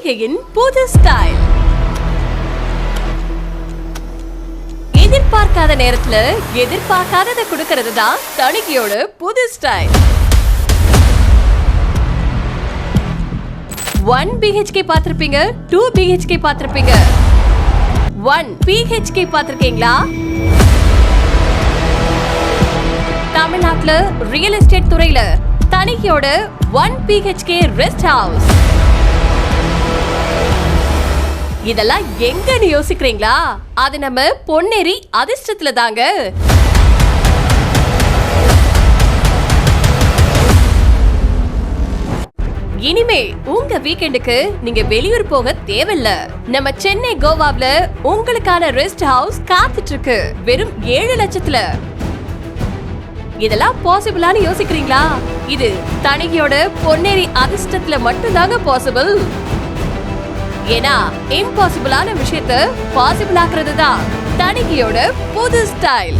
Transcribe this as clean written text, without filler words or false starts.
தணிக்கையின் புது ஸ்டைல். எதிர்பார்க்காத நேரத்துல எதிர்பார்க்காததை கொடுக்கிறது தான் தணிக்கையோட புது ஸ்டைல். 1 BHK பாத்திருப்பீங்க, 2 BHK பாத்திருப்பீங்க, 1 PHK பாத்திருக்கீங்களா? தமிழ்நாட்டுல ரியல் எஸ்டேட் துறையில தணிக்கையோட 1 BHK ரெஸ்ட் ஹவுஸ். இதெல்லாம் எங்கன்னு யோசிக்கிறீங்களா? அது நம்ம பொன்னேரி அதிர்ஷ்டத்துல தாங்க. இனிமே உங்க வீக்கெண்டுக்கு நீங்க வெளியூர் போக தேவையில்ல. நம்ம சென்னை கோவாவுல உங்களுக்கான ரெஸ்ட் ஹவுஸ் காத்துட்டு இருக்கு வெறும் 7 லட்சத்துல. இதெல்லாம் பாசிபிளான்னு யோசிக்கிறீங்களா? இது தணிக்கையோட பொன்னேரி அதிர்ஷ்டத்துல மட்டும்தாங்க பாசிபிள். ஏன்னா இம்பாசிபிளான விஷயத்தை பாசிபிள் ஆக்குறது தான் தணிக்கையோட புது ஸ்டைல்.